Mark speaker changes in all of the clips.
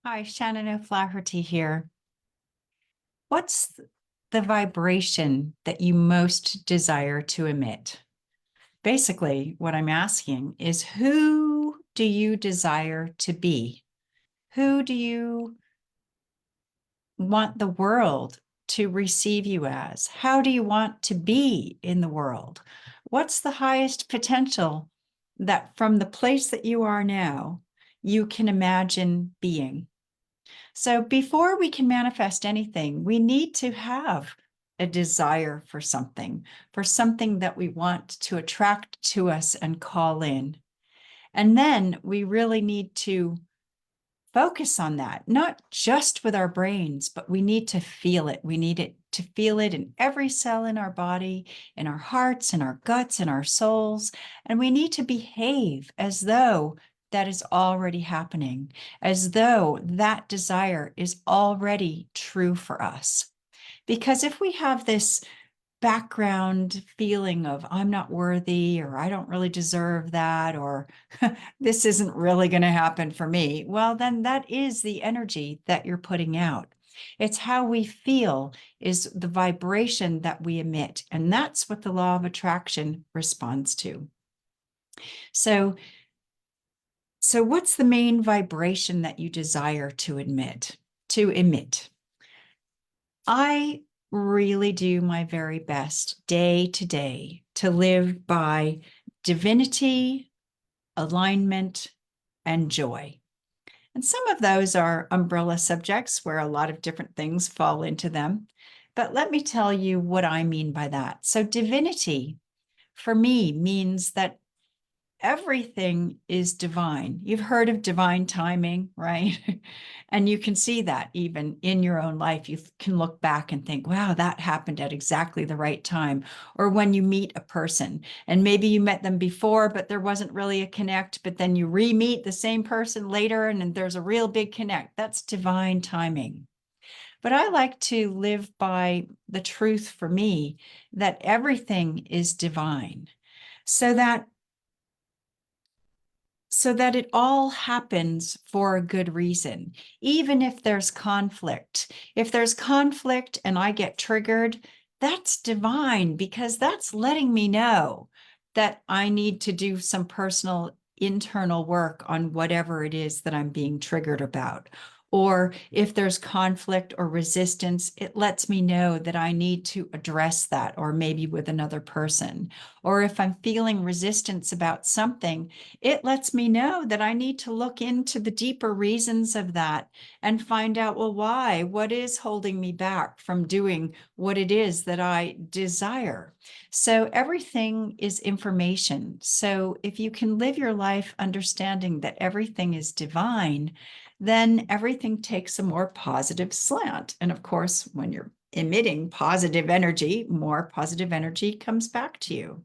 Speaker 1: Hi, Shannon O'Flaherty here. What's the vibration that you most desire to emit? Basically, what I'm asking is who do you desire to be? Who do you want the world to receive you as? How do you want to be in the world? What's the highest potential that from the place that you are now, you can imagine being? So before we can manifest anything, we need to have a desire for something that we want to attract to us and call in. And then we really need to focus on that, not just with our brains, but we need to feel it. We need it to feel it in every cell in our body, in our hearts, in our guts, in our souls. And we need to behave as though that is already happening, as though that desire is already true for us. Because if we have this background feeling of I'm not worthy, or I don't really deserve that, or this isn't really going to happen for me, well, then that is the energy that you're putting out. It's how we feel is the vibration that we emit. And that's what the law of attraction responds to. So, so what's the main vibration that you desire to emit? I really do my very best day to day to live by divinity, alignment, and joy. And some of those are umbrella subjects where a lot of different things fall into them. But let me tell you what I mean by that. So, divinity for me means that everything is divine. You've heard of divine timing, right? And you can see that even in your own life. You can look back and think, wow, that happened at exactly the right time. Or when you meet a person and maybe you met them before, but there wasn't really a connect, but then you re-meet the same person later and there's a real big connect. That's divine timing. But I like to live by the truth for me that everything is divine. So that so that it all happens for a good reason, even if there's conflict. If there's conflict and I get triggered, that's divine because that's letting me know that I need to do some personal internal work on whatever it is that I'm being triggered about. Or if there's conflict or resistance, it lets me know that I need to address that, or maybe with another person. Or if I'm feeling resistance about something, it lets me know that I need to look into the deeper reasons of that and find out, well, why? What is holding me back from doing what it is that I desire? So everything is information. So if you can live your life understanding that everything is divine, then everything takes a more positive slant. And of course, when you're emitting positive energy, more positive energy comes back to you.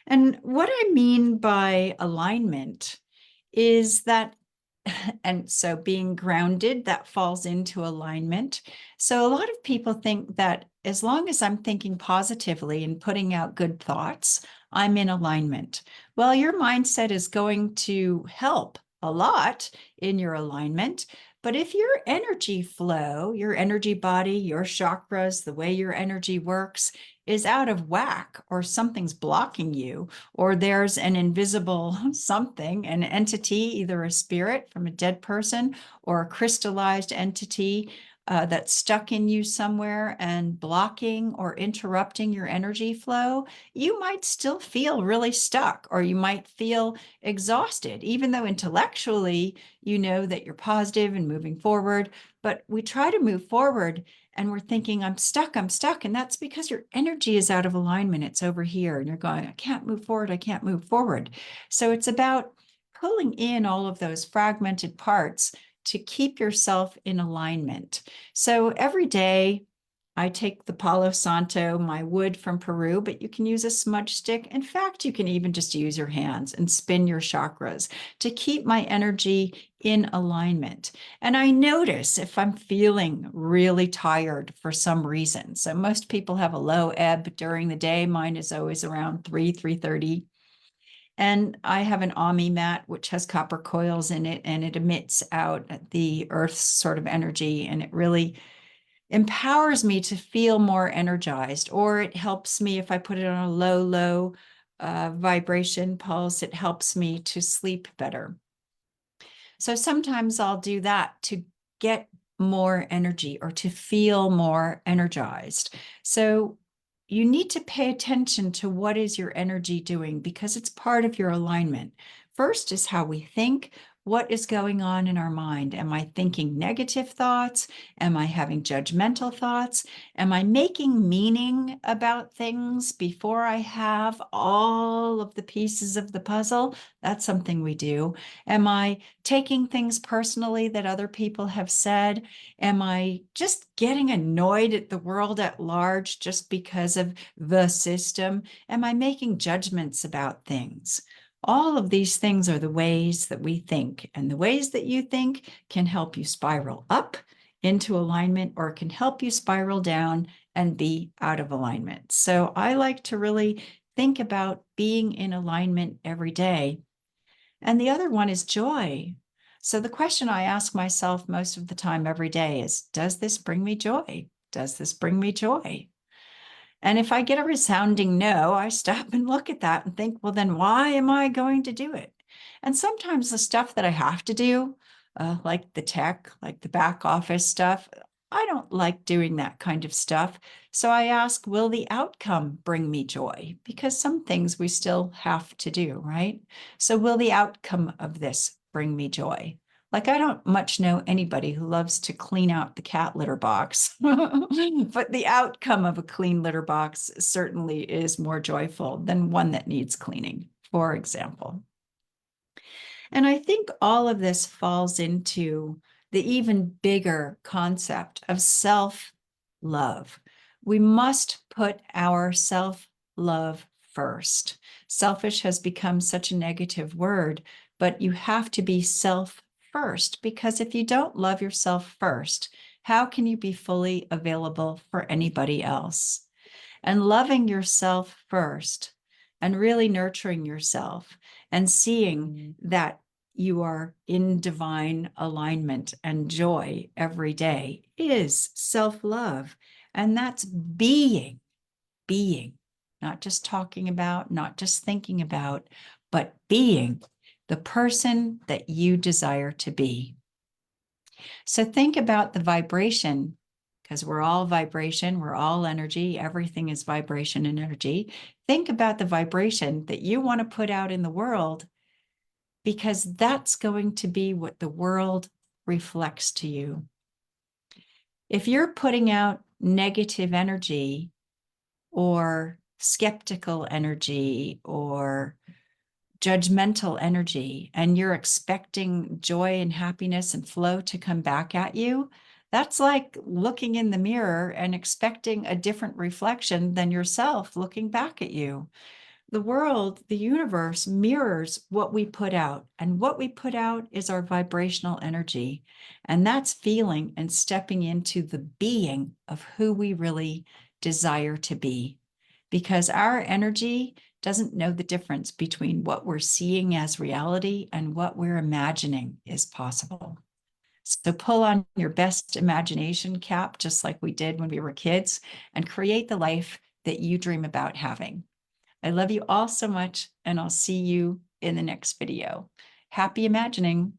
Speaker 1: And what I mean by alignment is that, and so being grounded, that falls into alignment. So a lot of people think that as long as I'm thinking positively and putting out good thoughts, I'm in alignment. Well, your mindset is going to help a lot in your alignment. But if your energy flow, your energy body, your chakras, the way your energy works is out of whack, or something's blocking you, or there's an invisible something, an entity, either a spirit from a dead person or a crystallized entity that's stuck in you somewhere and blocking or interrupting your energy flow, you might still feel really stuck, or you might feel exhausted, even though intellectually you know that you're positive and moving forward. But we try to move forward and we're thinking, I'm stuck, I'm stuck. And that's because your energy is out of alignment. It's over here. And you're going, I can't move forward. I can't move forward. So it's about pulling in all of those fragmented parts to keep yourself in alignment. So every day, I take the Palo Santo, my wood from Peru, but you can use a smudge stick. In fact, you can even just use your hands and spin your chakras to keep my energy in alignment. And I notice if I'm feeling really tired for some reason. So most people have a low ebb during the day. Mine is always around 3:30. And I have an Ami mat, which has copper coils in it, and it emits out the earth's sort of energy. And it really empowers me to feel more energized, or it helps me if I put it on a low vibration pulse, it helps me to sleep better. So sometimes I'll do that to get more energy or to feel more energized. So you need to pay attention to what is your energy doing because it's part of your alignment. First is how we think. What is going on in our mind? Am I thinking negative thoughts? Am I having judgmental thoughts? Am I making meaning about things before I have all of the pieces of the puzzle? That's something we do. Am I taking things personally that other people have said? Am I just getting annoyed at the world at large just because of the system? Am I making judgments about things? All of these things are the ways that we think, and the ways that you think can help you spiral up into alignment or can help you spiral down and be out of alignment. So I like to really think about being in alignment every day. And the other one is joy. So the question I ask myself most of the time every day is, does this bring me joy? Does this bring me joy? And if I get a resounding no, I stop and look at that and think, well, then why am I going to do it? And sometimes the stuff that I have to do, like the tech, like the back office stuff, I don't like doing that kind of stuff. So I ask, will the outcome bring me joy? Because some things we still have to do, right? So will the outcome of this bring me joy? Like, I don't much know anybody who loves to clean out the cat litter box, but the outcome of a clean litter box certainly is more joyful than one that needs cleaning, for example. And I think all of this falls into the even bigger concept of self-love. We must put our self-love first. Selfish has become such a negative word, but you have to be self first, because if you don't love yourself first, how can you be fully available for anybody else? And loving yourself first and really nurturing yourself and seeing that you are in divine alignment and joy every day is self-love. And that's being, not just talking about, not just thinking about, but being the person that you desire to be. So think about the vibration, because we're all vibration, we're all energy, everything is vibration and energy. Think about the vibration that you want to put out in the world, because that's going to be what the world reflects to you. If you're putting out negative energy or skeptical energy or judgmental energy, and you're expecting joy and happiness and flow to come back at you, that's like looking in the mirror and expecting a different reflection than yourself looking back at you. The world, the universe mirrors what we put out, and what we put out is our vibrational energy. And that's feeling and stepping into the being of who we really desire to be. Because our energy doesn't know the difference between what we're seeing as reality and what we're imagining is possible. So pull on your best imagination cap, just like we did when we were kids, and create the life that you dream about having. I love you all so much, and I'll see you in the next video. Happy imagining.